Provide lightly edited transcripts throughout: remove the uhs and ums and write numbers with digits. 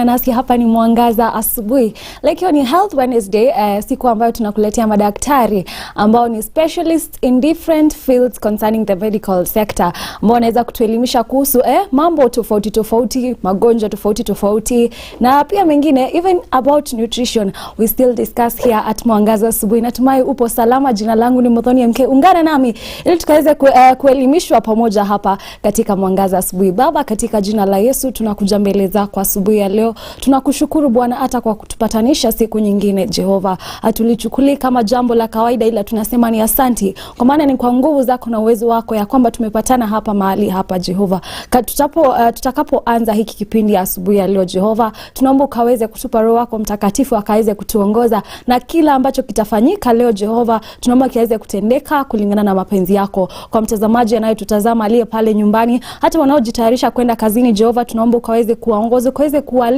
Nasi hapa ni Mwangaza Asubuhi. Leo ni Health Wednesday, siku ambayo tunakuletea madaktari ambao ni specialists in different fields concerning the medical sector, ambao wanaweza kutuelimisha kuhusu mambo tofauti tofauti, magonjwa tofauti tofauti na pia mengine, even about nutrition. We still discuss here at Mwangaza Asubuhi. Natumai upo salama. Jina langu ni MUTHONI MK. Ungana nami ili tukaweze kuelimishwa pamoja hapa katika Mwangaza Asubuhi. Baba, katika jina la Yesu tunakuja mbele zako asubuhi ya leo. Tunakushukuru Bwana hata kwa kutupatanisha siku nyingine. Jehova, hatulichukuli kama jambo la kawaida, ila tunasema ni asanti, kwa maana ni kwa nguvu zako na uwezo wako ya kwamba tumepatana hapa mahali hapa. Jehova, tutakapoanza hiki kipindi asubuhi ya leo, Jehova, tunaomba ukaweze kutupa Roho wako Mtakatifu akaweze kutuongoza, na kila ambacho kitafanyika leo, Jehova, tunaomba kiweze kutendeka kulingana na mapenzi yako. Kwa mtazamaji anayetutazama aliye pale nyumbani, hata wanaojitayarisha kwenda kazini, Jehova, tunaomba ukaweze kuwaongoza, ukaweze kuwalinda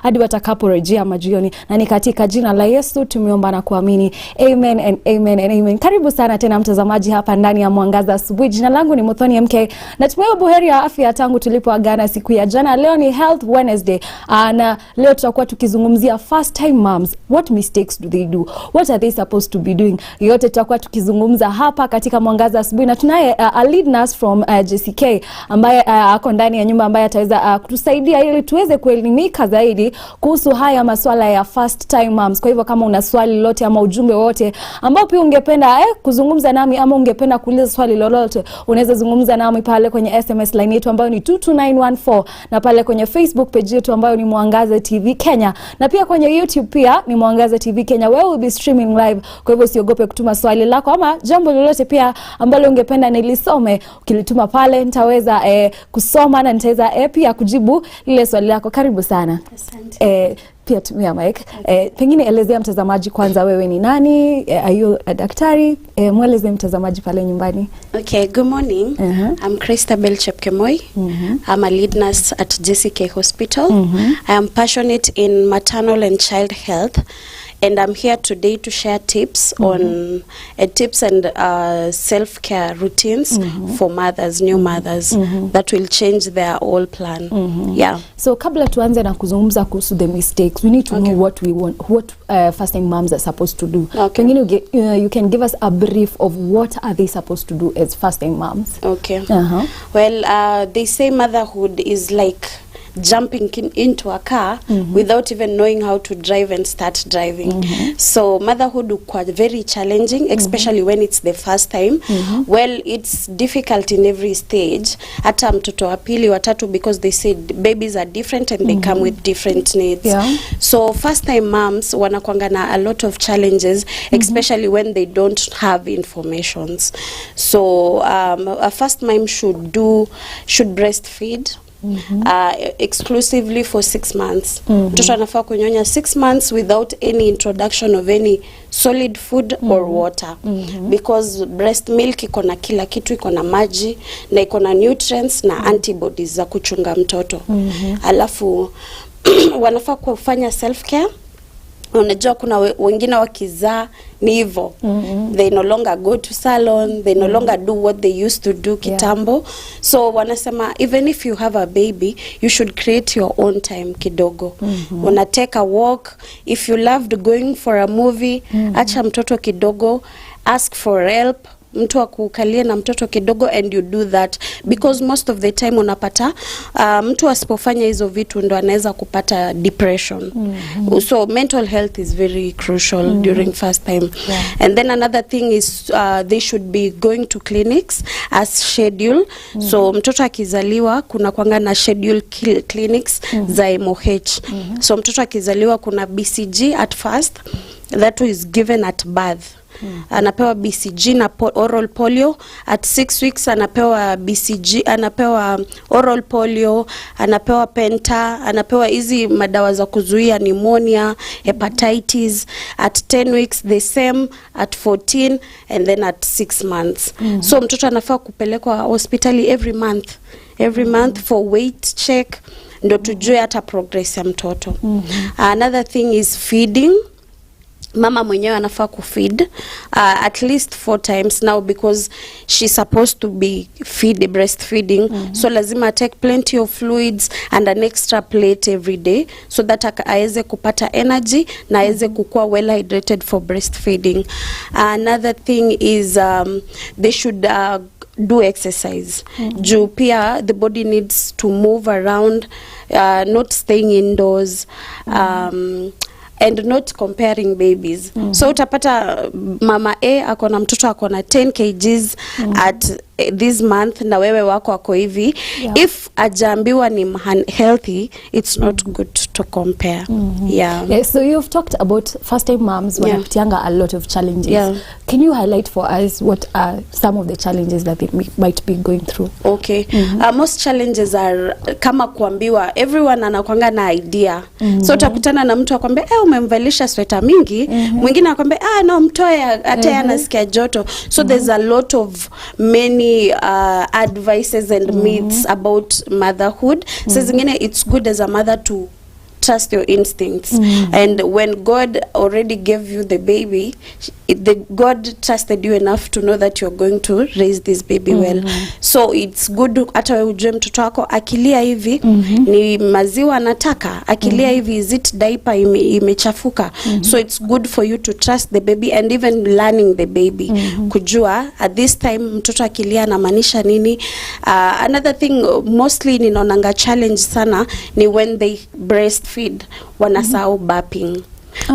hadi watakaporejea majioni, na ni katika jina la Yesu tumeomba na kuamini. Amen and amen and amen. Karibu sana tena mtazamaji hapa ndani ya Mwangaza Asubuhi. Jina langu ni MUTHONI MK. Natumai buheri ya afya tangu tulipoagana siku ya jana. Leo ni Health Wednesday. Na leo tutakuwa tukizungumzia first time moms. What mistakes do they do? What are they supposed to be doing? Yote tutakuwa tukizungumza hapa katika Mwangaza Asubuhi, na tunaye a lead nurse from JCK ambaye ako ndani ya nyumba, ambaye ataweza kutusaidia ili tuweze kuelimika zaidi kuhusu haya masuala ya first time moms. Kwa hivyo kama una swali lolote ama ujumbe wote ambao pia ungependa kuzungumza nami, ama ungependa kuuliza swali lolote, unaweza zungumza nami pale kwenye SMS line yetu ambayo ni 22914, na pale kwenye Facebook page yetu ambayo ni Mwangaza TV Kenya, na pia kwenye YouTube pia ni Mwangaza TV Kenya. We will be streaming live. Kwa hivyo usiogope kutuma swali lako ama jambo lolote pia ambalo ungependa nilisome. Ukilituma pale nitaweza kusoma na nitaweza pia kujibu lile swali lako. Karibu sana. Asante. Pia tumia mic. Pengine elezea mtazamaji kwanza, wewe ni nani? Are you a daktari? Mweleze mtazamaji pale nyumbani. Okay, good morning. I'm Christabell CHEPKEMOI. I'm a lead nurse at JCK Hospital. I am passionate in maternal and child health, and I'm here today to share tips on tips and self-care routines for mothers, new mothers, that will change their whole plan. Yeah. So kabla tuanze na kuzungumza kuhusu the mistakes, we need to know what we want, what first time moms are supposed to do. Pengine you can give us a brief of what are they supposed to do as first time moms. Okay. Well, they say motherhood is like jumping into a car without even knowing how to drive and start driving. So motherhood is quite very challenging, especially when it's the first time. Well, it's difficult in every stage. Hata mtoto wa pili, watatu, because they said babies are different and they come with different needs. So first time moms wanakuanga na a lot of challenges, especially when they don't have informations. So a first mom should breastfeed exclusively for 6 months. Mtoto anafaa kunyonya 6 months without any introduction of any solid food or water, because breast milk iko na kila kitu, iko na maji na iko na nutrients na antibodies za kuchunga mtoto. Alafu wanafaa kufanya self care. Unajua kuna wengine wakizaa ni hivyo, they no longer go to salon, they no longer do what they used to do kitambo. So wanasema even if you have a baby, you should create your own time kidogo. Una take a walk. If you loved going for a movie, acha mtoto kidogo, ask for help, mtu akukalie na mtoto kidogo, and you do that, because most of the time unapata mtu asipofanya hizo vitu ndo anaweza kupata depression. So mental health is very crucial during first time. And then another thing is they should be going to clinics as schedule. So mtoto akizaliwa kuna kwanga na schedule clinics za MOH. So mtoto akizaliwa kuna BCG at first, that is given at birth. Anapewa BCG na oral polio at 6 weeks. Anapewa BCG, anapewa oral polio, anapewa penta, anapewa hizi madawa za kuzuia pneumonia, hepatitis. At 10 weeks the same, at 14, and then at 6 months. So mtoto anafaa kupelekwa hospitali every month for weight check, ndo tujue hata progress ya mtoto. Another thing is feeding. mama mwenyewe anafaa kufeed at least 4 times now, because she's supposed to be breastfeeding. So lazima take plenty of fluids and an extra plate every day, so that aweze kupata energy na aweze kukua well hydrated for breastfeeding. Another thing is they should do exercise. Juu pia the body needs to move around, not staying indoors, and not comparing babies. So utapata mama A akona mtoto akona 10 kgs at this month, na wewe wako ako hivi. If ajaambiwa ni healthy, it's not good to compare. Yeah, so you've talked about first time moms wanapitianga a lot of challenges. Can you highlight for us what are some of the challenges that they might be going through? Okay. Most challenges are kama kuambiwa, everyone anakuanga na idea. So utakutana na mtu akwambia umemvalisha sweta mingi, mwingine akwambia no, mtoe hata anasikia joto. So there's a lot of many advices and myths about motherhood. So zingine, it's good as a mother to trust your instincts. And when God already gave you the baby, God trusted you enough to know that you're going to raise this baby well. So it's good hata wewe ujue mtoto wako akilia hivi ni maziwa anataka, akilia hivi is it diaper imechafuka. So it's good for you to trust the baby, and even learning the baby, kujua at this time mtoto akilia anamaanisha nini. Another thing mostly ninaonanga challenge sana ni when they breastfeed, wanasahau burping.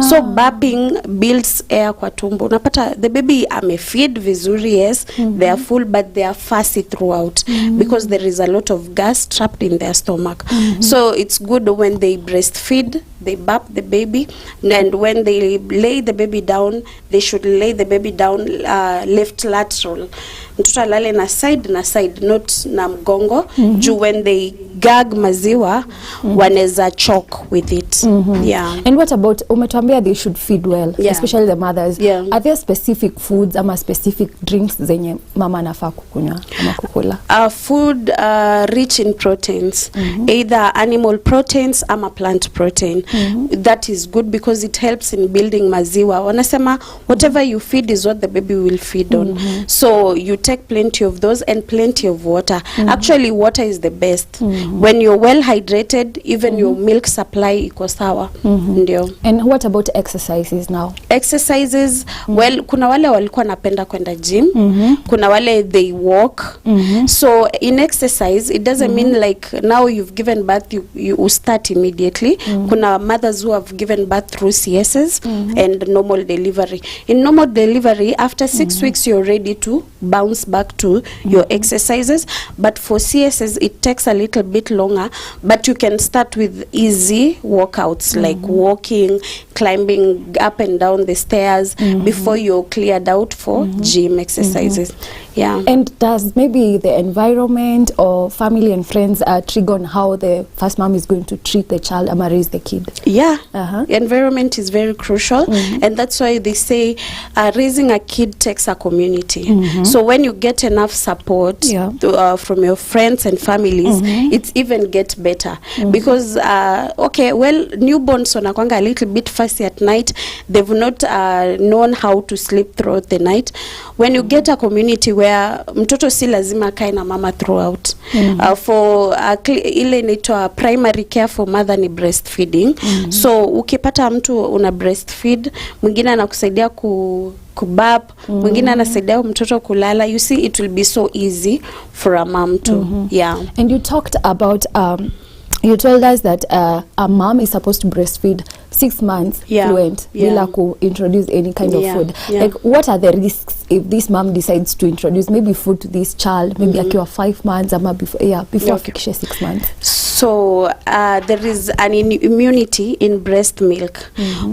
So burping builds air kwa tumbo. Unapata the baby amefeed vizuri, yes, they are full, but they are fussy throughout because there is a lot of gas trapped in their stomach. So it's good when they breastfeed, they burp the baby, and when they lay the baby down, they should lay the baby down left lateral. Mtoto alale na side, not na mgongo. Juu when they gag maziwa, waneza choke with it. And what about, umetuambia they should feed well, especially the mothers. Are there specific foods ama specific drinks zenye mama anafaa kukunywa ama kukula? Food rich in proteins, either animal proteins ama plant protein. That is good because it helps in building maziwa. Wanasema whatever you feed is what the baby will feed on. So you take plenty of those and plenty of water. Actually, water is the best. When you're well hydrated, even your milk supply iko sawa. Ndio. And what about exercises now? Exercises, well, kuna wale walikuwa napenda kwenda gym. Kuna wale they walk. So in exercise, it doesn't mean like now you've given birth, you start immediately. Kuna mothers who have given birth through CSs and normal delivery. In normal delivery, after 6 weeks, you're ready to bounce back to your exercises. But for CSs, it takes a little bit longer, but you can start with easy workouts like walking, climbing up and down the stairs before you're cleared out for gym exercises. Yeah. And does maybe the environment or family and friends trigger on how the first mom is going to treat the child or raise the kid? Yeah. Environment is very crucial, and that's why they say raising a kid takes a community. So when you get enough support from your friends and families, it's even get better. Because okay, well, newborns wanakwanga a little bit fussy at night. They've not known how to sleep throughout the night. When you get a community where mtoto si lazima kae na mama throughout, for ile inaitwa primary care for mother ni breastfeeding. So ukipata mtu una breastfeed, mwingine anakusaidia kubab, mwingine anasaidia mtoto kulala, you see it will be so easy for a mom to And you talked about you told us that a mom is supposed to breastfeed 6 months fluent bila ku introduce any kind of food. Like, what are the risks if this mom decides to introduce maybe food to this child, maybe akiwa 5 months ama before fikishe 6 months? So there is an immunity in breast milk.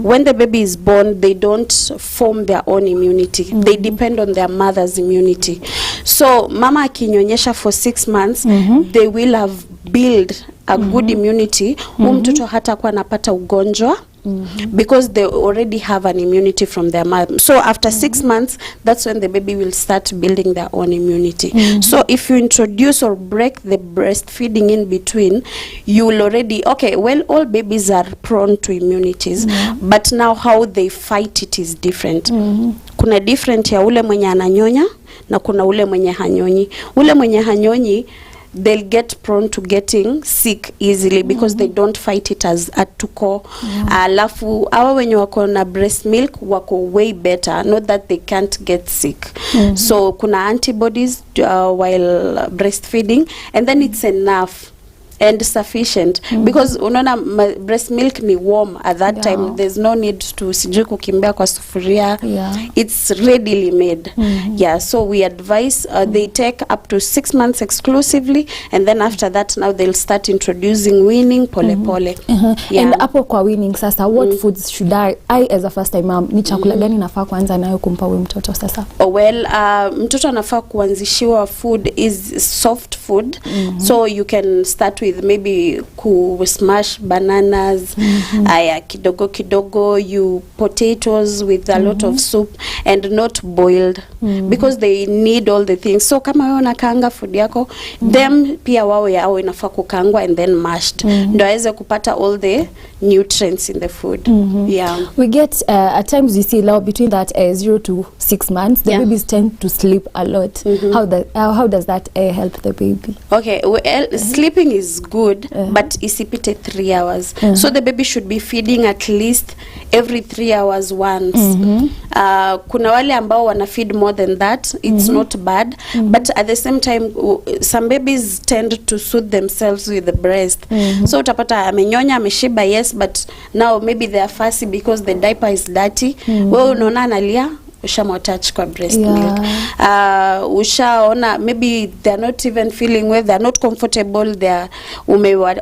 When the baby is born, they don't form their own immunity. They depend on their mother's immunity. So mama akinyonyesha for 6 months, they will have built a good immunity, mtoto hata kwa anapata ugonjwa. Because they already have an immunity from their mother. So after 6 months, that's when the baby will start building their own immunity. So if you introduce or break the breastfeeding in between, you will already, okay, well, all babies are prone to immunities, but now how they fight it is different. Kuna different ya ule mwenye ananyonya na kuna ule mwenye hanyonyi. Ule mwenye hanyonyi, they'll get prone to getting sick easily because they don't fight it as atuko. Alafu awa wenye wako na breast milk wako way better, not that they can't get sick. So kuna antibodies while breastfeeding, and then it's enough and sufficient because unaona breast milk ni warm at that time. There's no need to sijui kukimbia kwa sufuria. It's readily made. So we advise they take up to 6 months exclusively, and then after that now they'll start introducing weaning pole pole. And hapo kwa weaning sasa, what foods should I as a first time mom, ni chakula gani nafaa kuanza nayo kumpa huyu mtoto sasa? Well, mtoto anafaa kuanzishiwa food is soft food. So you can start with maybe smash bananas, kidogo kidogo, you potatoes with a lot of soup and not boiled, because they need all the things. So kama wewe unakaanga food yako, them pia wao yao inafaa kukaangwa and then mashed, ndio aweze kupata all the nutrients in the food. We get at times you see now between that 0 to 6 months the babies tend to sleep a lot. How does that help the baby? Okay, well, sleeping is good, but isipite 3 hours. So the baby should be feeding at least every 3 hours once. Kuna wale ambao wana feed more than that, it's not bad, but at the same time some babies tend to soothe themselves with the breast. So utapata amenyonya ameshiba, yes, but now maybe they are fussy because the diaper is dirty. Wewe unaona analia, ushamwatach kwa breast milk. Ushaona maybe they are not even feeling well, they are not comfortable, they are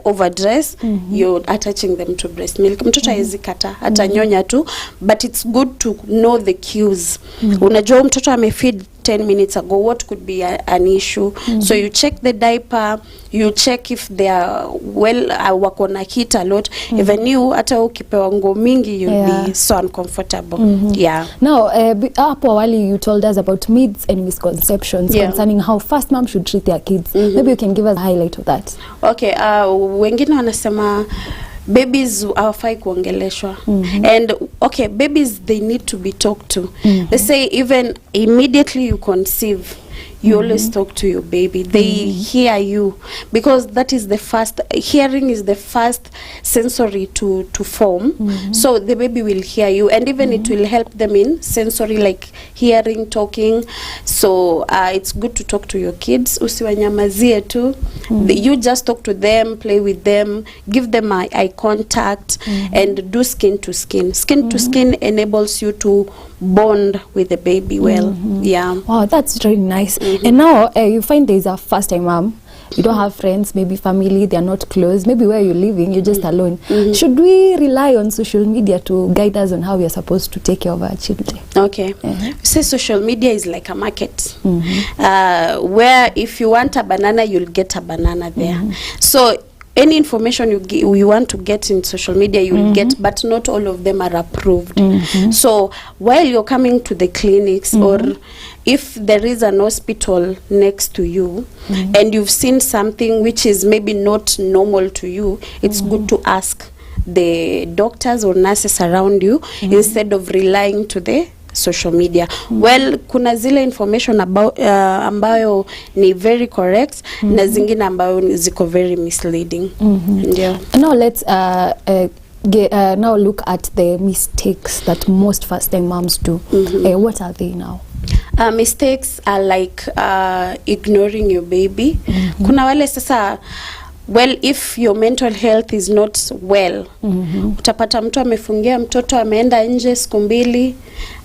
overdressed, you're attaching them to breast milk. Mtoto hawezi kata hata nyonya tu, but it's good to know the cues. Unajua mtoto amefeed 10 minutes ago, what could be an issue? So you check the diaper, you check if they are well, wako na heat a lot. Even you hata ukipewa nguo mingi, you'll be so uncomfortable. Now hapo awali you told us about myths and misconceptions concerning how first mom should treat their kids. Maybe you can give us a highlight of that. Okay, wengine wanasema babies hawafai kuongeleshwa. And okay, babies, they need to be talked to. They say even immediately you conceive, you always talk to your baby. They hear you, because that is the first, hearing is the first sensory to form. So the baby will hear you, and even it will help them in sensory, like hearing, talking. So it's good to talk to your kids. Usiwanyamazie tu. You just talk to them, play with them, give them eye contact, and do skin to skin. Skin to skin enables you to bond with the baby well. Wow, that's really nice. And now you find there's a first time mom, you don't have friends, maybe family, they are not close, maybe where you're living you're just alone. Should we rely on social media to guide us on how we are supposed to take care of our children? Okay. Say social media is like a market, where if you want a banana, you'll get a banana there. So any information you want to get in social media, you will get, but not all of them are approved. So while you're coming to the clinics, or if there is an hospital next to you, and you've seen something which is maybe not normal to you, it's good to ask the doctors or nurses around you instead of relying to the social media. Well, kuna zile information about ambayo ni very correct, na zingine ambayo ziko very misleading. Now let's now look at the mistakes that most first time moms do. What are they now? Mistakes are like ignoring your baby. Kuna wale sasa, well, if your mental health is not well, utapata mtu amefungia mtoto, ameenda nje siku mbili,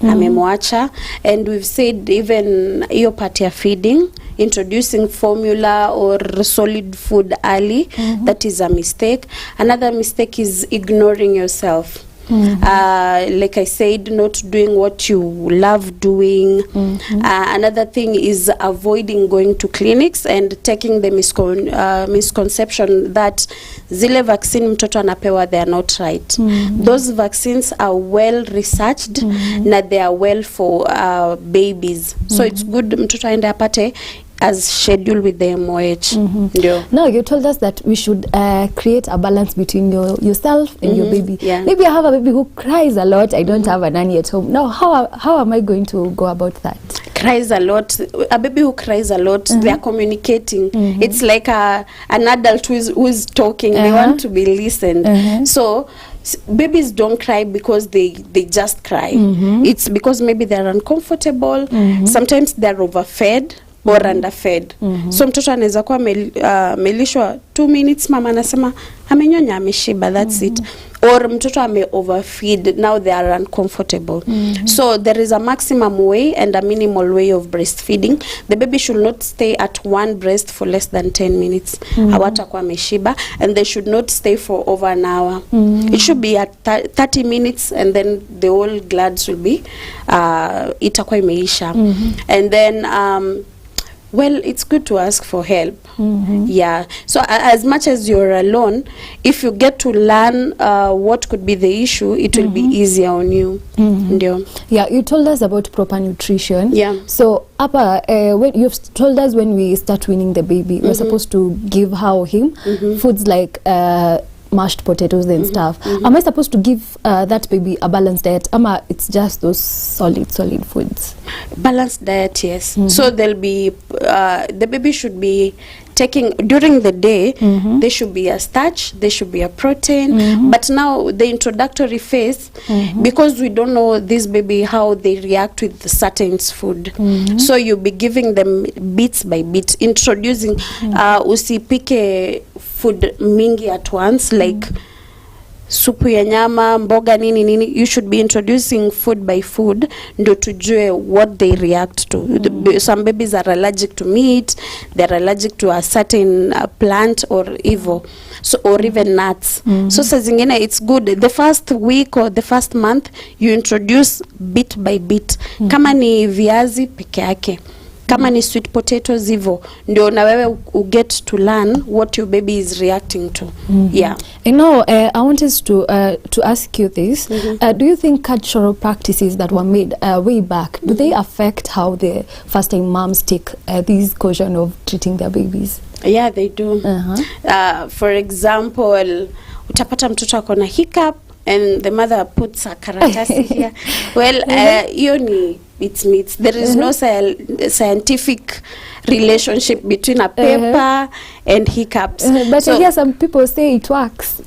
amemwacha. And we've said even hiyo part ya feeding, introducing formula or solid food early, that is a mistake. Another mistake is ignoring yourself. Like I said, not doing what you love doing. Another thing is avoiding going to clinics and taking the misconception that zile vaccine mtoto anapewa, they are not right. Those vaccines are well researched na they are well for babies. So it's good mtoto aende apate as scheduled with the MOH. No, you told us that we should create a balance between yourself and your baby. Maybe I have a baby who cries a lot. I don't have a nanny at home. Now, how am I going to go about that? Cries a lot. A baby who cries a lot, they are communicating. It's like an adult who is talking. They want to be listened. So babies don't cry because they just cry. It's because maybe they're uncomfortable. Sometimes they're overfed or underfed. So mtoto anaweza kuwa melishwa 2 minutes, mama anasema amenyonya ameshiba, that's it. Or mtoto ame overfeed, now they are uncomfortable. So there is a maximum way and a minimal way of breastfeeding. The baby should not stay at one breast for less than 10 minutes. Hawatakuwa ameshiba, and they should not stay for over an hour. It should be at 30 minutes, and then the whole glads will be itakuwa imeisha. And then well, it's good to ask for help. Yeah. So as much as you're alone, if you get to learn what could be the issue, it will be easier on you. Yeah, you told us about proper nutrition. Yeah. So when you've told us when we start weaning the baby, we're supposed to give him foods like mashed potatoes and stuff. Am I supposed to give that baby a balanced diet? Ama it's just those solid foods? Balanced diet, yes. So there'll be the baby should be taking during the day. There should be a starch, there should be a protein. But now the introductory phase, because we don't know this baby how they react with certain food, so you'll be giving them bits by bit, introducing usipike food mingi at once, like supu ya nyama, mboga nini. You should be introducing food by food ndo tujue what they react to. Some babies are allergic to meat, they're allergic to a certain plant or even nuts. So saa zingine it's good the first week or the first month you introduce bit by bit. Kama ni viazi peke yake, kama ni sweet potatoes hivyo, ndio na wewe get to learn what your baby is reacting to. Yeah. I know, I wanted to ask you this. Do you think cultural practices that were made way back, do they affect how the first-time moms take this caution of treating their babies? Yeah, they do. For example, utapata mtoto akona hiccup and the mother puts a karatasi here. Well, hiyo ni it's meat. There is no scientific relationship between a paper and hiccups. But I hear some people say it works.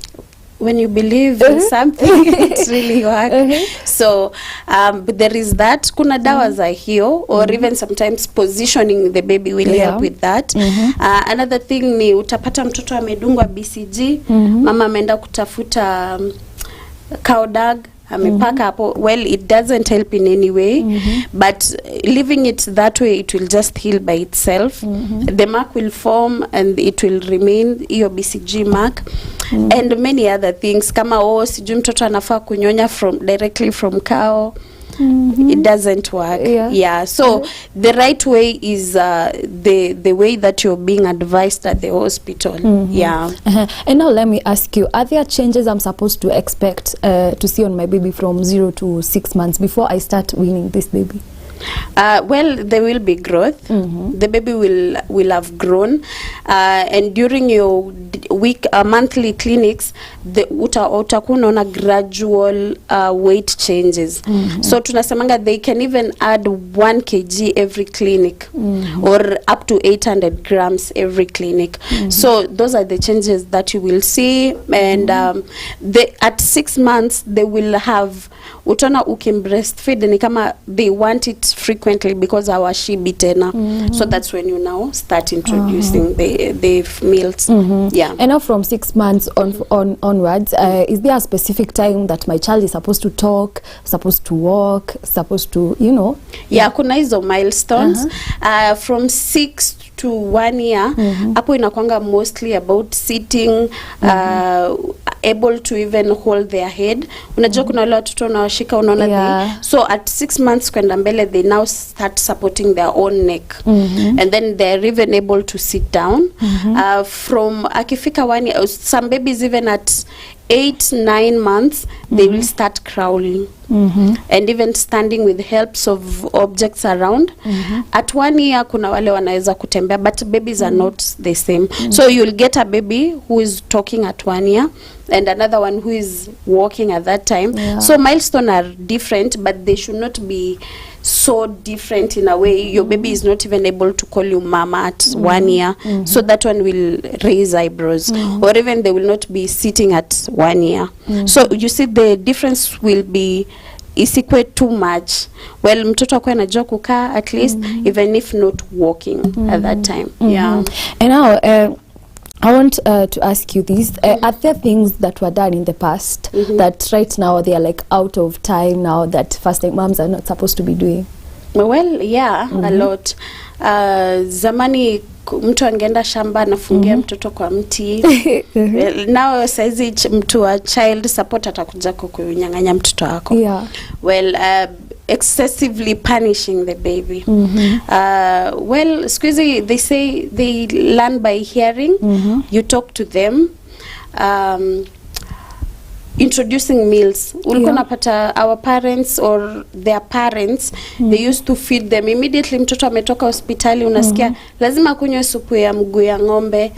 When you believe in something, it really works. So, but there is that. Kuna dawa za hiyo, or even sometimes positioning the baby will help with that. Another thing ni utapata mtoto amedungwa BCG, mama ameenda kutafuta cow dung, amepaka hapo. Well, it doesn't help in any way, but leaving it that way, it will just heal by itself. The mark will form and it will remain your BCG mark. And many other things kama sijui mtoto anafaa kunyonya directly from cow. It doesn't work. So the right way is the way that you're being advised at the hospital. And now let me ask you, are there changes I'm supposed to expect to see on my baby from 0 to 6 months before I start weaning this baby? Well, there will be growth. The baby will have grown, and during your monthly clinics, utakuwa unaona gradual weight changes. So tunasemanga they can even add 1 kg every clinic, or up to 800 grams every clinic. So those are the changes that you will see, and at 6 months they will have utona ukim breastfeed ni kama they want it frequently because hawashibi tena. So that's when you now start introducing the meals. And now from 6 months onwards, is there a specific time that my child is supposed to talk, supposed to walk, supposed to, kuna hizo milestones. From 6 to 1 year, hapo inakwanga mostly about sitting, able to even hold their head. Unajua kuna wale watoto unawashika unaona Yeah. so at 6 months kwenda mbele they now start supporting their own neck. And then they're even able to sit down. From akifika 1 year, some babies even at 8-9 months they will start crawling. And even standing with helps of objects around. At 1 year kuna wale wanaweza kutembea, but babies are not the same. So you'll get a baby who is talking at 1 year and another one who is walking at that time. Yeah. So milestones are different, but they should not be so different in a way. Your baby is not even able to call you mama at 1 year. So that one will raise eyebrows. Or even they will not be sitting at 1 year. So you see the difference will be isikwe too much. Well, mtoto akwe anajua kukaa at least, even if not walking at that time. Yeah. And now, I want to ask you this. Are there things that were done in the past that right now they are like out of time now that first-time moms are not supposed to be doing? Well, yeah, a lot. Zamani mtu angeenda shamba anafungia mtoto kwa mti. Well, now saizi mtu wa child support atakuja kukunyang'anya mtoto wako. Yeah. Well, excessively punishing the baby. Well, squeezy, they say they learn by hearing. You talk to them. Introducing meals. Ulikuwa napata our parents or their parents, they used to feed them immediately. Mtoto ametoka hospitali unasikia lazima kunywe supu ya mguu ya ng'ombe.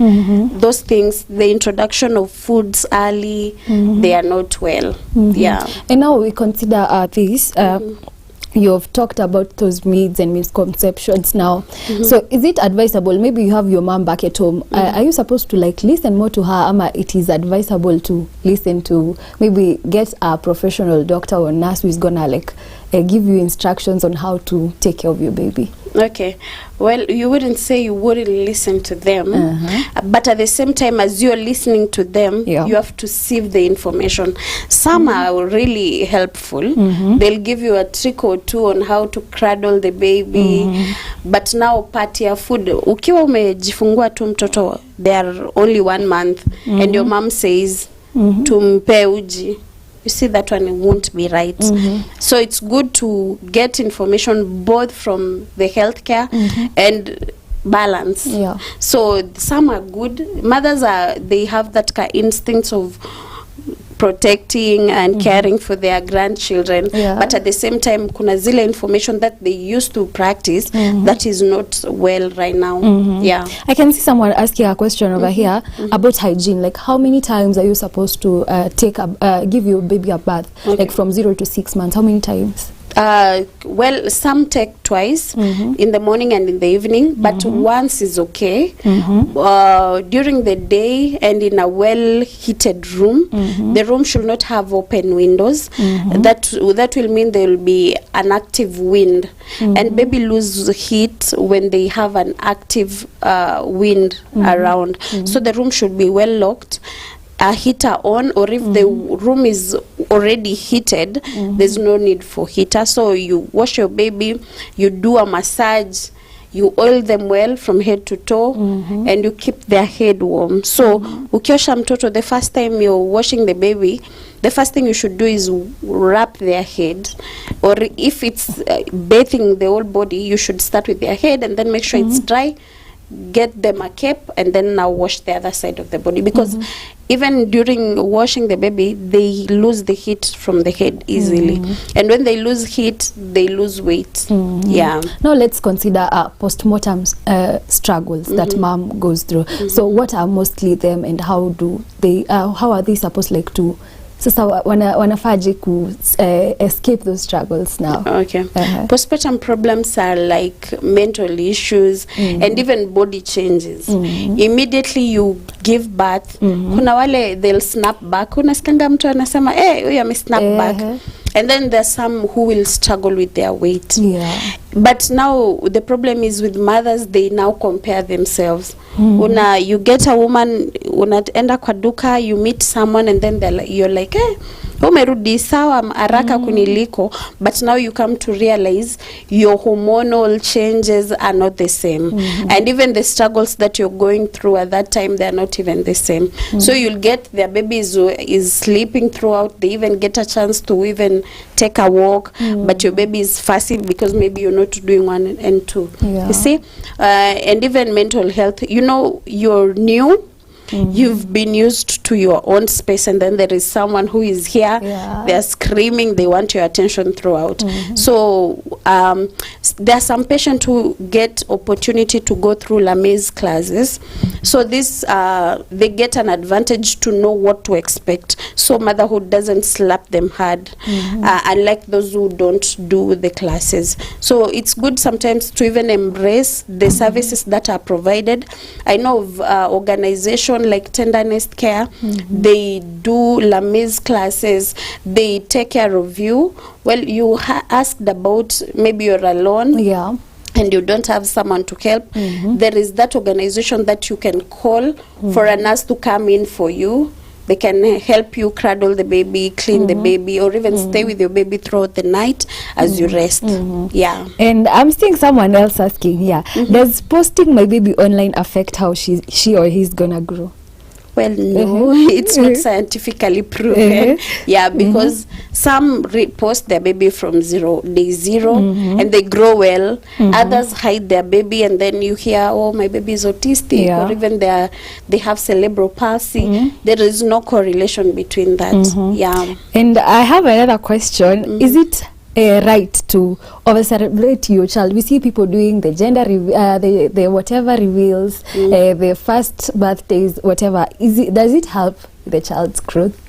Those things, the introduction of foods early, they are not well. Yeah. And now we consider this. You've talked about those myths and misconceptions now. So is it advisable, maybe you have your mom back at home, are you supposed to like listen more to her, ama it is advisable to listen to, maybe get a professional doctor or nurse who is gonna like give you instructions on how to take care of your baby? Okay, well, you wouldn't say you wouldn't listen to them, but at the same time as you're listening to them, you have to sieve the information. Some are really helpful. They'll give you a trick or two on how to cradle the baby, but now part ya food, ukiwa umejifungua tu mtoto, they are only 1 month, and your mom says tumpe uji, you see that one won't be right. So it's good to get information both from the healthcare and balance. So some are good. Mothers they have that instinct of protecting and caring for their grandchildren, but at the same time kuna zile information that they used to practice that is not well right now. I can see someone asking a question over here about hygiene, like how many times are you supposed to give your baby a bath, like from 0 to 6 months, how many times? Well, some take twice, in the morning and in the evening, but once is okay. During the day and in a well-heated room, the room should not have open windows. That will mean there will be an active wind, and baby lose heat when they have an active wind around. So the room should be well locked, a heater on, or if the room is already heated, there's no need for heater. So you wash your baby, you do a massage, you oil them well from head to toe, and you keep their head warm. So ukiosha mtoto, the first time you're washing the baby, the first thing you should do is wrap their head, or if it's bathing the whole body, you should start with their head and then make sure it's dry, get them a cape, and then now wash the other side of the body, because even during washing the baby, they lose the heat from the head easily, and when they lose heat, they lose weight. Now let's consider postmortem struggles that mom goes through. So what are mostly them, and how do they how are they supposed like to sasa wanafaje ku escape those struggles now? Postpartum problems are like mental issues and even body changes. Immediately you give birth, kuna wale they'll snap back. Unasikanga mtu anasema huyu ame snap back. And then there's some who will struggle with their weight. But now the problem is with mothers, they now compare themselves. You get a woman, unaenda kwa duka, you meet someone, and then you're like, umerudi sawa haraka kuniliko, but now you come to realize your hormonal changes are not the same, and even the struggles that you're going through at that time, they're not even the same. So you'll get their baby is sleeping throughout, they even get a chance to even take a walk, but your baby is fussy because maybe you're not doing 1 and 2. You see, and even mental health, you're new, you've been used to your own space, and then there is someone who is here, they're screaming, they want your attention throughout. So there are some patients who get opportunity to go through LAME's classes, so this they get an advantage to know what to expect, so motherhood doesn't slap them hard, unlike those who don't do the classes. So it's good sometimes to even embrace the services that are provided. I know of organizations like Tenderness Care, they do LAME's classes, they take care of you. Well, you asked about maybe you're alone, and you don't have someone to help. There is that organization that you can call for a nurse to come in for you. They can help you cradle the baby, clean the baby, or even stay with your baby throughout the night as you rest. And I'm seeing someone else asking here, does posting my baby online affect how she or he's gonna grow? Well, no, it's not scientifically proven. Because some post their baby from day zero, and they grow well. Others hide their baby, and then you hear, oh, my baby is autistic, or even they have cerebral palsy. There is no correlation between that. And I have another question. Is it right to over-celebrate your child? We see people doing the gender the whatever reveals, the first birthdays, whatever. Does it help the child's growth?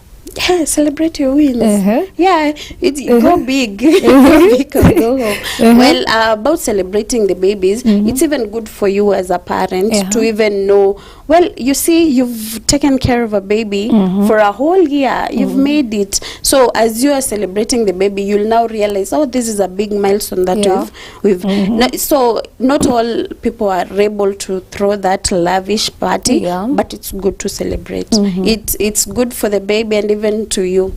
Yeah, celebrate your wins. Yeah, go big. Go big or go home. Well, about celebrating the babies, it's even good for you as a parent to even know, well, you see, you've taken care of a baby for a whole year. You've made it. So as you are celebrating the baby, you'll now realize, oh, this is a big milestone that we've so not all people are able to throw that lavish party, but it's good to celebrate. It's good for the baby and even to you.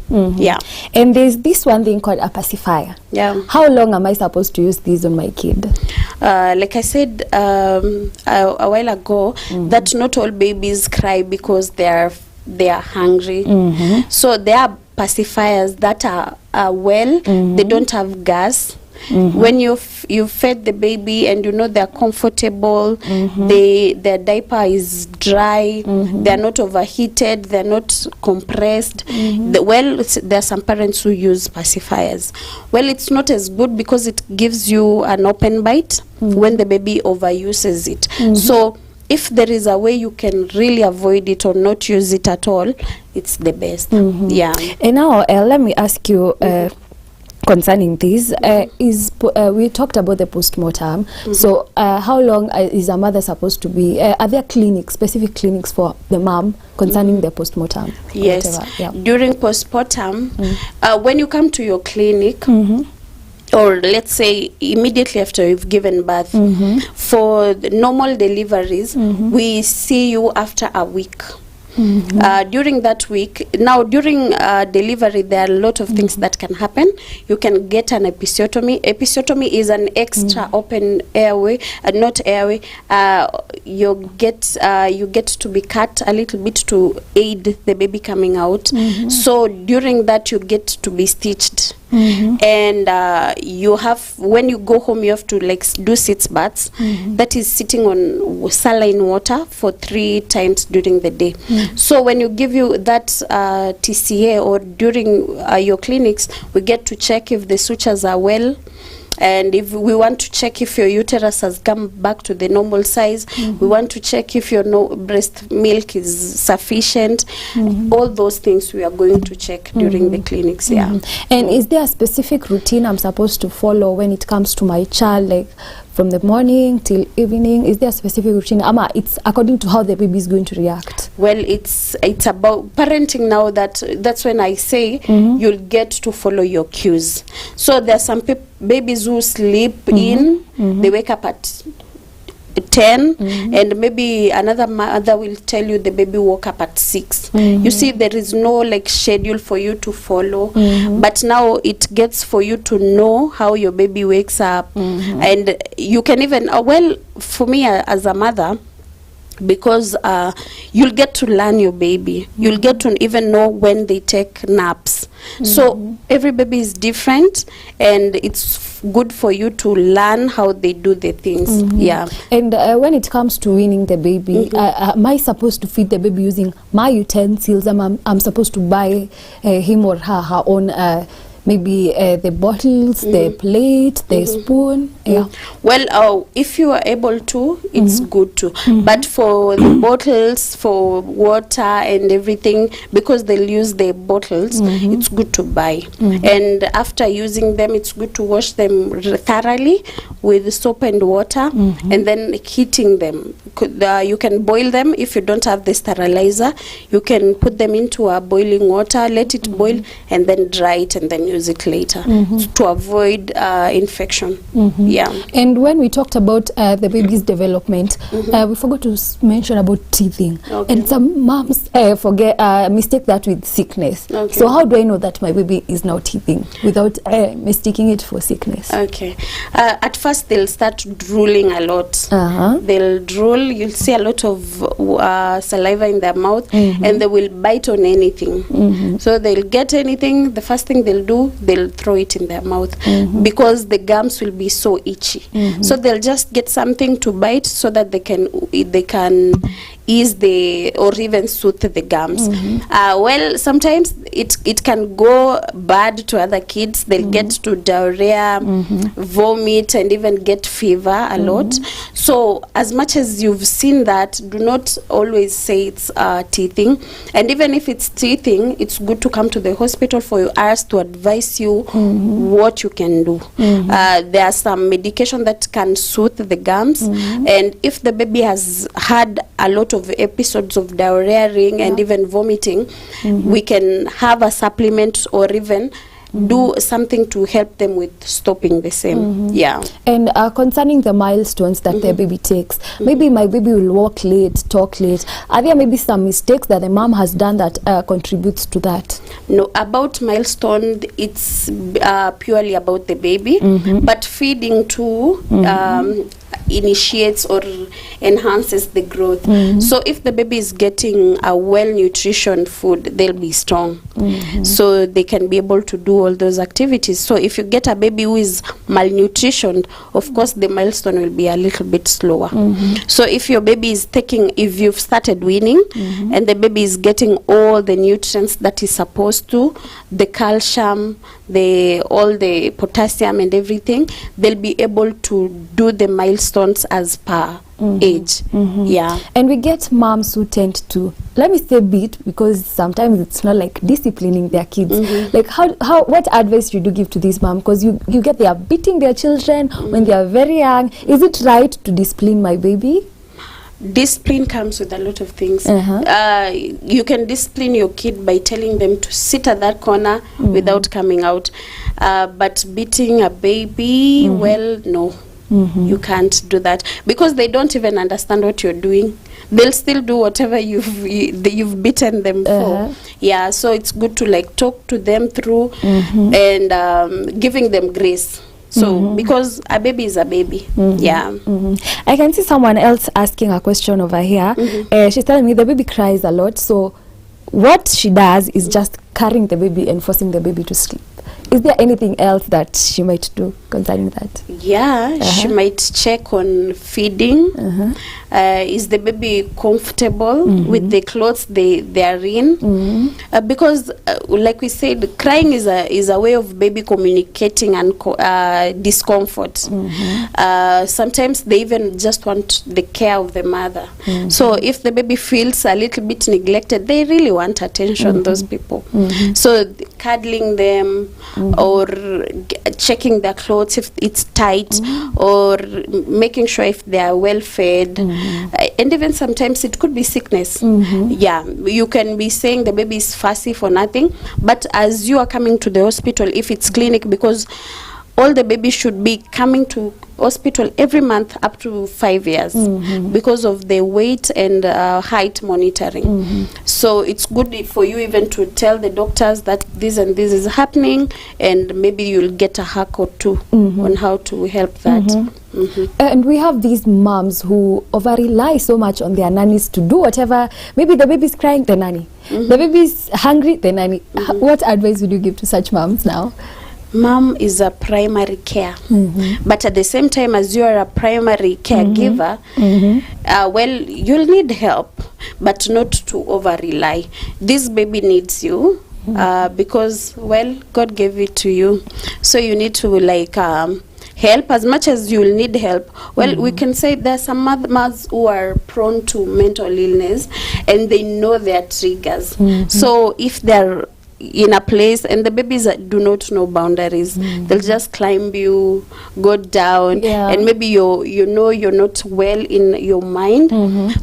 And there's this one thing called a pacifier. How long am I supposed to use this on my kid? Like I said a while ago, that not all babies cry because they are hungry. So there are pacifiers that are well, they don't have gas. When you fed the baby and they're comfortable, their diaper is dry, they're not overheated, they're not compressed. There are some parents who use pacifiers. Well, it's not as good because it gives you an open bite when the baby overuses it. So if there is a way you can really avoid it or not use it at all, it's the best. And now let me ask you concerning this, we talked about the postmortem. So how long is a mother supposed to be? Are there specific clinics for the mom concerning the postmortem? Yes. During postmortem, when you come to your clinic, or let's say immediately after you've given birth, for the normal deliveries, we see you after a week. During that week, now during delivery, there are a lot of things that can happen. You can get an episiotomy. Episiotomy is an extra open airway, not airway. You get to be cut a little bit to aid the baby coming out. So during that, you get to be stitched. And you have, when you go home, you have to do sitz baths. That is sitting on saline water for 3 times during the day. So when you give you that TCA or during your clinics, we get to check if the sutures are well. And if we want to check if your uterus has come back to the normal size, we want to check if your breast milk is sufficient. All those things we are going to check during the clinics. And is there a specific routine I'm supposed to follow when it comes to my child? Like, from the morning till evening? Is there a specific routine? Ama, it's according to how the baby is going to react. Well, it's about parenting now. That's when I say you'll get to follow your cues. So there are some babies who sleep in, they wake up at 10, and maybe another mother will tell you the baby woke up at 6. You see, there is no like schedule for you to follow, but now it gets for you to know how your baby wakes up, and you can even well, for me as a mother, because you'll get to learn your baby, you'll get to even know when they take naps. So every baby is different, and it's good for you to learn how they do the things. Yeah. And when it comes to weaning the baby, am I supposed to feed the baby using my utensils? I'm supposed to buy him or her own maybe the bottles, the plate, the spoon? Yeah. Well, if you are able to, it's good to. But for the bottles, for water and everything, because they'll use the bottles, it's good to buy. And after using them, it's good to wash them thoroughly with soap and water, and then heating them. You can boil them. If you don't have the sterilizer, you can put them into a boiling water, let it boil, and then dry it, and then use it later to avoid infection. Yeah. And when we talked about the baby's development, we forgot to mention about teething. And some moms mistake that with sickness. So how do I know that my baby is now teething without mistaking it for sickness? At first they'll start drooling a lot. They'll drool. You'll see a lot of saliva in their mouth, and they will bite on anything. So they'll get anything, the first thing they'll do, they'll throw it in their mouth, because the gums will be so itchy. So they'll just get something to bite so that they can ease or even soothe the gums. Well, sometimes it can go bad to other kids. They'll get to diarrhea, vomit, and even get fever a lot. So as much as you've seen that, do not always say it's teething. And even if it's teething, it's good to come to the hospital for us to advise you what you can do. There are some medication that can soothe the gums, and if the baby has had a lot of episodes of diarrhea and even vomiting, we can have a supplement or even do something to help them with stopping the same. Yeah. And concerning the milestones that the baby takes, maybe my baby will walk late, talk late. Are there maybe some mistakes that the mom has done that contributes to that? No, about milestone, it's purely about the baby, but feeding too initiates or enhances the growth. So if the baby is getting a well-nutrition food, they'll be strong. So they can be able to do all those activities. So if you get a baby who is malnutritioned, of course the milestone will be a little bit slower. So if your baby is if you've started weaning and the baby is getting all the nutrients that he's supposed to, the calcium, all the potassium and everything, they'll be able to do the milestones as per age. Yeah. And we get moms who tend to, let me say beat, because sometimes it's not like disciplining their kids. Like what advice do you give to these moms? Because you get they are beating their children when they are very young. Is it right to discipline my baby? Discipline comes with a lot of things. You can discipline your kid by telling them to sit at that corner without coming out. But beating a baby, well, no. You can't do that, because they don't even understand what you're doing. They'll still do whatever you've beaten them for. Yeah, so it's good to like talk to them through and giving them grace. So because a baby is a baby. Yeah. I can see someone else asking a question over here. She's telling me the baby cries a lot, so what she does is just carrying the baby and forcing the baby to sleep. Is there anything else that she might do concerning that? Yeah, she might check on feeding. Is the baby comfortable with the clothes they are in? Because, like we said, crying is a way of baby communicating and discomfort. Sometimes they even just want the care of the mother. So if the baby feels a little bit neglected, they really want attention, those people. So cuddling them, or checking their clothes if it's tight, or making sure if they are well fed, and even sometimes it could be sickness. Yeah, you can be saying the baby is fussy for nothing, but as you are coming to the hospital, if it's clinic, because all the babies should be coming to hospital every month up to 5 years, because of the weight and height monitoring. So it's good for you even to tell the doctors that this and this is happening, and maybe you'll get a hack or two on how to help that. And we have these moms who over rely so much on their nannies to do whatever. Maybe the baby's crying, the nanny. The baby's hungry, the nanny. What advice would you give to such moms now? Mom is a primary care, but at the same time as you are a primary caregiver, well, you'll need help, but not to over rely. This baby needs you, because, well, God gave it to you, so you need to like help as much as you'll need help. Well, we can say there are some mothers who are prone to mental illness and they know their triggers. So if they're in a place and the babies do not know boundaries, they'll just climb you, go down, and maybe you know you're not well in your mind.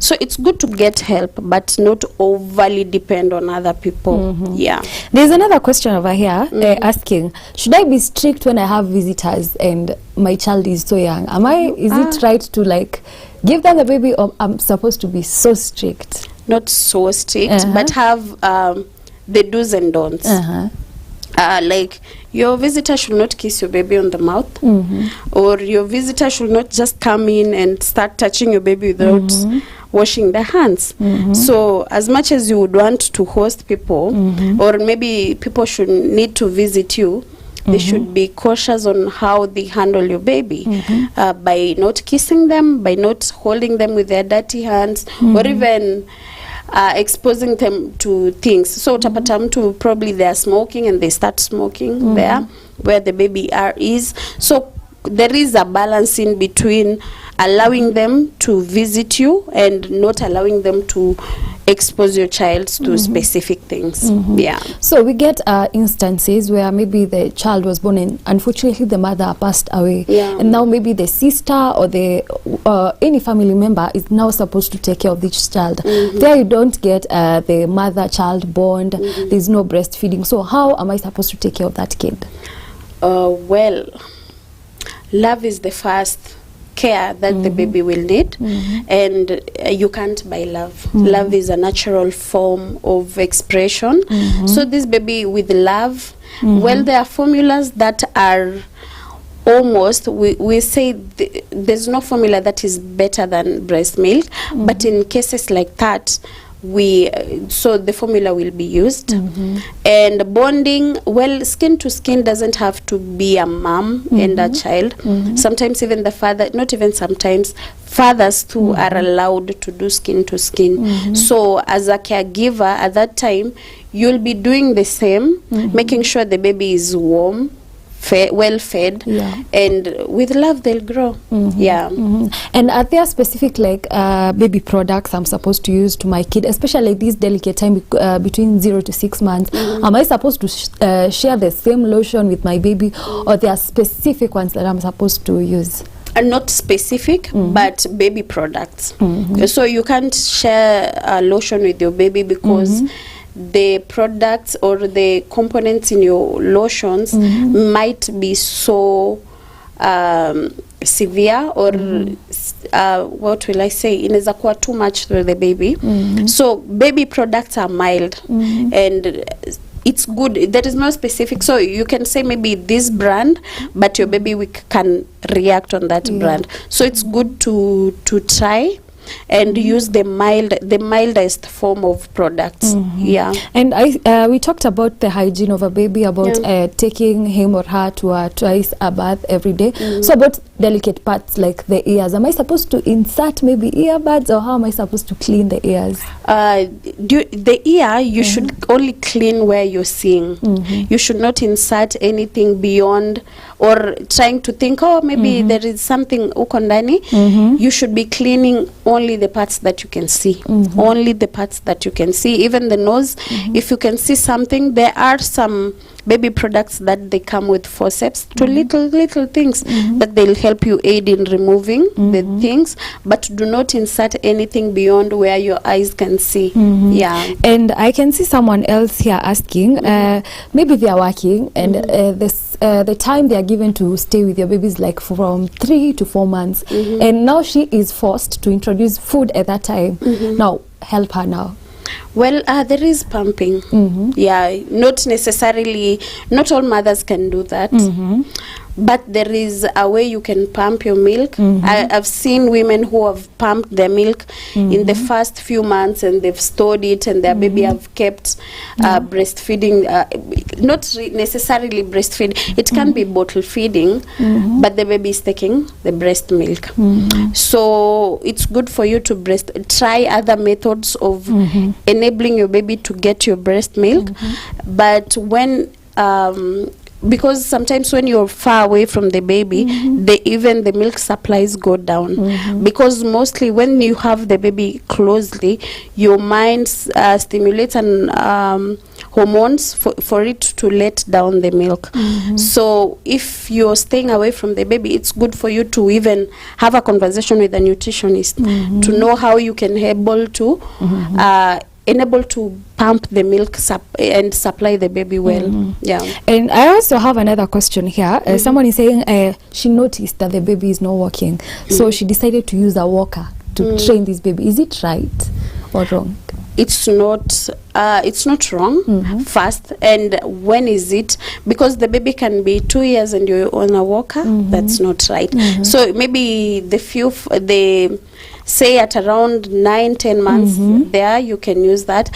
So it's good to get help, but not overly depend on other people. Yeah. There's another question over here asking, should I be strict when I have visitors and my child is so young? Is it right to like give them the baby, or I'm supposed to be so strict? Not so strict, but have the do's and don'ts. Like your visitor should not kiss your baby on the mouth, or your visitor should not just come in and start touching your baby without washing their hands. So as much as you would want to host people, or maybe people should need to visit you, they should be cautious on how they handle your baby, by not kissing them, by not holding them with their dirty hands, or even exposing them to things. So utapata mtu probably they are smoking and they start smoking there where the baby is. So there is a balance in between allowing them to visit you and not allowing them to expose your child to specific things. Yeah. So we get instances where maybe the child was born and unfortunately the mother passed away, and now maybe the sister or the any family member is now supposed to take care of this child. There you don't get the mother-child bond. There's no breastfeeding. So how am I supposed to take care of that kid? Well, love is the first care that the baby will need, and you can't buy love. Love is a natural form of expression. So this baby with love, well, there are formulas that are almost, we say there's no formula that is better than breast milk, but in cases like that, so the formula will be used. And bonding, well, skin to skin doesn't have to be a mom and a child. Sometimes even the father, not even sometimes, fathers too are allowed to do skin to skin. So as a caregiver at that time, you'll be doing the same, making sure the baby is warm, well fed, and with love they'll grow. And are there specific like baby products I'm supposed to use to my kid, especially this delicate time between 0 to 6 months? Am I supposed to share the same lotion with my baby, or there are specific ones that I'm supposed to use? Not specific, but baby products. So you can't share a lotion with your baby because the products or the components in your lotions might be so severe, or what will I say, inaweza kuwa too much for the baby. So baby products are mild, and it's good. There is no specific, so you can say maybe this brand, but your baby can react on that brand. So it's good to try and use the mildest form of products. And we talked about the hygiene of a baby, about taking him or her to twice a bath every day. So about delicate parts like the ears, am I supposed to insert maybe earbuds, or how am I supposed to clean the ears? The ear, you should only clean where you're seeing. You should not insert anything beyond, or trying to think, oh, maybe there is something uko ndani. You should be cleaning only the parts that you can see. Only the parts that you can see. Even the nose, if you can see something, there are some baby products that they come with forceps to little things that they'll help you aid in removing the things, but do not insert anything beyond where your eyes can see. Yeah. And I can see someone else here asking, maybe they are working and the time they are given to stay with your baby is like from 3 to 4 months, and now she is forced to introduce food at that time. Now help her now. Well, there is pumping. Yeah, not necessarily, not all mothers can do that. But there is a way you can pump your milk. I've seen women who have pumped their milk in the first few months, and they've stored it, and their baby have kept breastfeeding. Not necessarily breastfeeding. It can be bottle feeding, but the baby is taking the breast milk. So it's good for you to try other methods of enabling your baby to get your breast milk. But when because sometimes when you're far away from the baby, even the milk supplies go down. Because mostly when you have the baby closely, your mind stimulates and hormones for it to let down the milk. So if you're staying away from the baby, it's good for you to even have a conversation with a nutritionist to know how you can able to enable to pump the milk and supply the baby well. Yeah. And I also have another question here. Someone is saying she noticed that the baby is not walking, so she decided to use a walker to train this baby. Is it right or wrong? It's not wrong. First, and when is it? Because the baby can be 2 years and you're on a walker. That's not right. So maybe say at around 9-10 months there you can use that.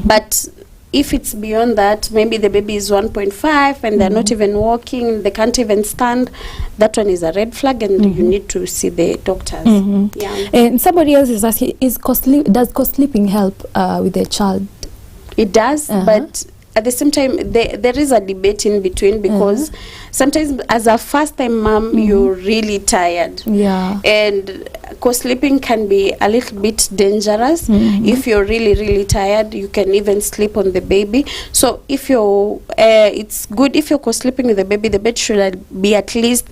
But if it's beyond that, maybe the baby is 1.5 and they're not even walking, they can't even stand, that one is a red flag, and you need to see the doctors. Yeah. And somebody else is asking, does co-sleeping help with the child? It does, but at the same time, there is a debate in between, because sometimes as a first-time mom, you're really tired. Yeah. And co-sleeping can be a little bit dangerous. If you're really tired, you can even sleep on the baby. So if you're, it's good if you're co-sleeping with the bed should be at least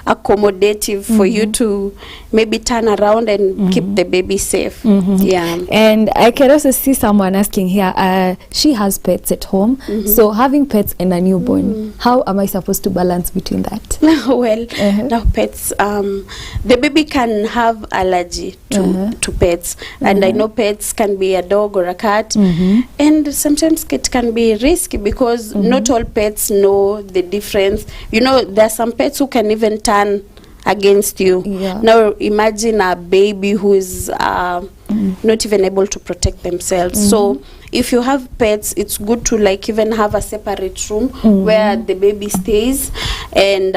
accommodative for you to maybe turn around and keep the baby safe. Yeah. And I can also see someone asking here, she has pets at home, so having pets and a newborn, how am I supposed to balance between that? Well, now pets, the baby can have allergy to pets, and I know pets can be a dog or a cat, and sometimes it can be risky, because not all pets know the difference. You know, there are some pets who can even turn against you. Now imagine a baby who is not even able to protect themselves. So if you have pets, it's good to like even have a separate room where the baby stays. And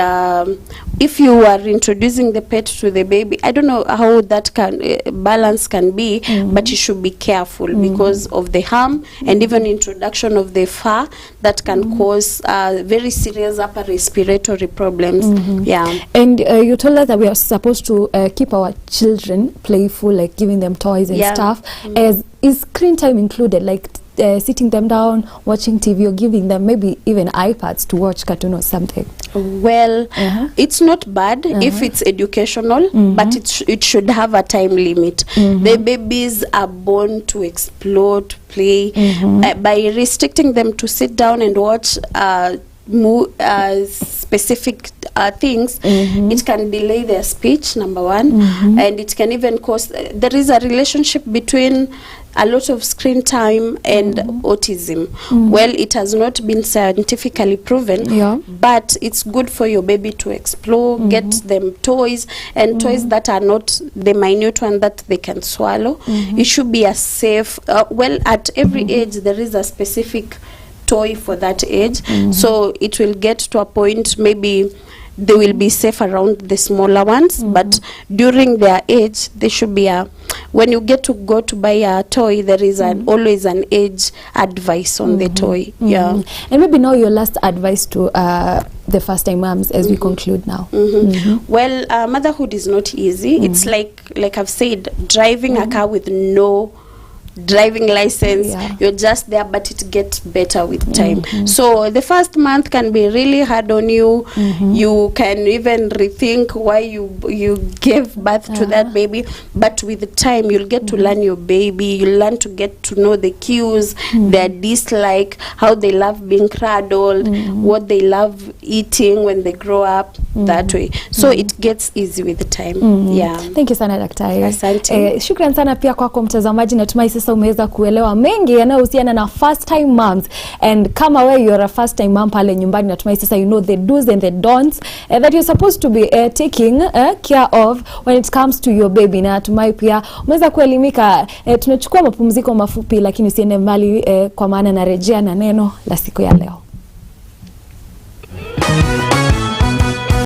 if you are introducing the pet to the baby, I don't know how that balance can be, but you should be careful because of the harm and even introduction of the fur that can cause very serious upper respiratory problems. Yeah. And you told us that we are supposed to keep our children playful, like giving them toys and stuff. Is screen time included, like sitting them down, watching TV, or giving them maybe even iPads to watch cartoon or something? Well, it's not bad if it's educational, but it should have a time limit. The babies are born to explore, to play. By restricting them to sit down and watch specific things, it can delay their speech, number one, and it can even cause, there is a relationship between a lot of screen time and autism. Well, it has not been scientifically proven, but it's good for your baby to explore, get them toys, and toys that are not the minute one that they can swallow. It should be a safe, well, at every age there is a specific toy for that age, so it will get to a point maybe they will be safe around the smaller ones, but during their age they should be when you get to go to buy a toy, there is always an age advice on the toy. And maybe now your last advice to the first time moms as we conclude now? Well, motherhood is not easy. It's like I've said, driving a car with no driving license. You're just there, but it gets better with time. So the first month can be really hard on you. You can even rethink why you gave birth to that baby, but with time you'll get to learn your baby. You'll learn to get to know the cues, their dislike, how they love being cradled, what they love eating when they grow up, that way. So it gets easy with time. Thank you sana daktari. Asante. Shukran sana pia kwako mtazamaji, natumai sasa umeweza kuelewa mengi yanayohusiana na first time moms, and kama wewe you're a first time mom pale nyumbani, natumai sasa you know the do's and the don'ts that you're supposed to be taking care of when it comes to your baby. Na natumai pia umeweza kuelimika. Tunachukua mapumziko mafupi, lakini usiende mbali kwa maana narejea na neno la siku ya leo.